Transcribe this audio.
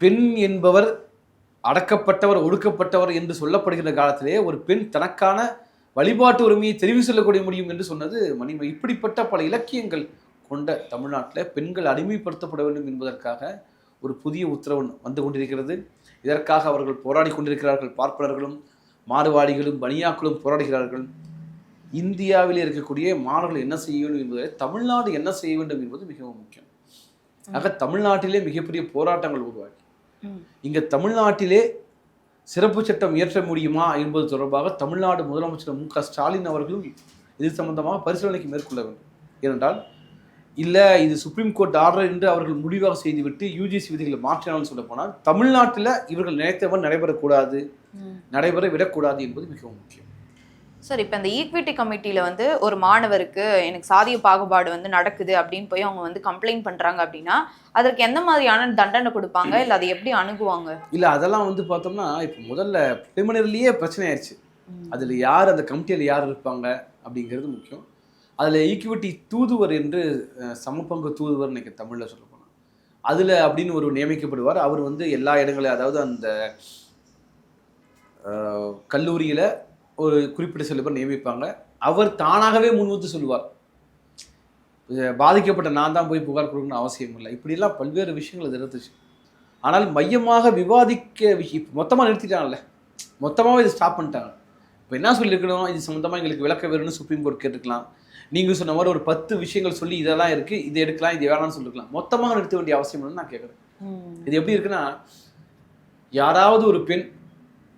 பெண் என்பவர் அடக்கப்பட்டவர், ஒடுக்கப்பட்டவர் என்று சொல்லப்படுகிற காலத்திலே ஒரு பெண் தனக்கான வழிபாட்டு உரிமையை தெரிவு சொல்லக்கூடிய முடியும் என்று சொன்னது மணிமேகலை. இப்படிப்பட்ட பல இலக்கியங்கள் கொண்ட தமிழ்நாட்டில் பெண்கள் அடிமைப்படுத்தப்பட வேண்டும் என்பதற்காக ஒரு புதிய உத்தரவு வந்து கொண்டிருக்கிறது. இதற்காக அவர்கள் போராடி கொண்டிருக்கிறார்கள். பார்ப்பனர்களும் மாறுவாடிகளும் பனியாக்களும் போராடுகிறார்கள். இந்தியாவில் இருக்கக்கூடிய மாணவர்கள் என்ன செய்ய வேண்டும் என்பதை தமிழ்நாடு என்ன செய்ய வேண்டும் என்பது மிகவும் முக்கியம். ஆக தமிழ்நாட்டிலே மிகப்பெரிய போராட்டங்கள் உருவாக்கி இங்க தமிழ்நாட்டிலே சிறப்பு சட்டம் இயற்ற முடியுமா என்பது தொடர்பாக தமிழ்நாடு முதலமைச்சர் மு க ஸ்டாலின் அவர்களும் இது சம்பந்தமாக பரிசீலனைக்கு மேற்கொள்ள வேண்டும். ஏனென்றால் இல்லை இது சுப்ரீம் கோர்ட் ஆர்டர் என்று அவர்கள் முடிவாக செய்துவிட்டு யூஜிசி விதிகளை மாற்றினாலும் சொல்ல போனால் தமிழ்நாட்டில் இவர்கள் நினைத்தவன் நடைபெறக்கூடாது, நடைபெற விடக்கூடாது என்பது மிகவும் முக்கியம். சார், இப்போ இந்த ஈக்விட்டி கமிட்டியில் வந்து ஒரு மாணவருக்கு எனக்கு சாதிய பாகுபாடு வந்து நடக்குது அப்படின்னு போய் அவங்க வந்து கம்ப்ளைண்ட் பண்ணுறாங்க அப்படின்னா அதற்கு எந்த மாதிரியான தண்டனை கொடுப்பாங்க, இல்லை அதை எப்படி அணுகுவாங்க? இல்லை அதெல்லாம் வந்து பார்த்தோம்னா இப்போ முதல்ல ப்ரிலிமினரிலேயே பிரச்சனை ஆயிடுச்சு. அதில் யார் அந்த கமிட்டியில் யார் இருப்பாங்க அப்படிங்கிறது முக்கியம். அதில் ஈக்விட்டி தூதுவர் என்று சமபங்கு தூதுவர் இன்னைக்கு தமிழில் சொல்ல போனால் அதில் அப்படின்னு ஒரு நியமிக்கப்படுவார். அவர் வந்து எல்லா இடங்களையும், அதாவது அந்த கல்லூரியில் ஒரு குறிப்பிட்ட சில பேர் நியமிப்பாங்க. அவர் தானாகவே முன்வந்து சொல்லுவார், பாதிக்கப்பட்ட நான் தான் போய் புகார் கொடுக்கணும்னு அவசியம் இல்லை. இப்படிலாம் பல்வேறு விஷயங்கள் அது இருந்துச்சு. ஆனால் மையமாக விவாதிக்க மொத்தமாக நிறுத்திட்டாங்கல்ல, மொத்தமாகவே இது ஸ்டாப் பண்ணிட்டாங்க. இப்போ என்ன சொல்லியிருக்கணும், இது சம்மந்தமாக எங்களுக்கு விளக்க வேணும்னு சுப்ரீம் கோர்ட் கேட்டுக்கலாம். நீங்கள் சொன்ன மாதிரி ஒரு 10 விஷயங்கள் சொல்லி இதெல்லாம் இருக்குது, இது எடுக்கலாம், இது வேணாம்னு சொல்லிருக்கலாம். மொத்தமாக நிறுத்த வேண்டிய அவசியம் இல்லைன்னு நான் கேட்குறேன். இது எப்படி இருக்குன்னா, யாராவது ஒரு பெண்